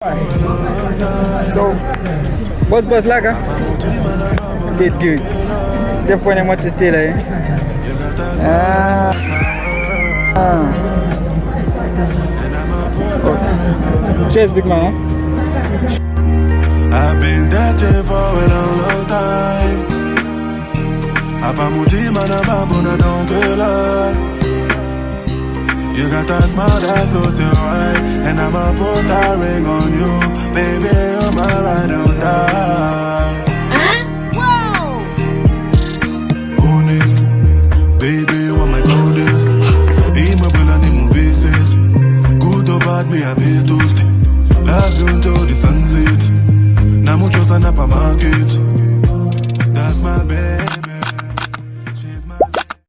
So, buzz laga. Good. Just for what to tell you. Cheers, big man. I've been dating for a long time. Apamuti manababuna don't lie. You got that smile that's so right, and I'ma put that ring on you, baby. You're my ride or die.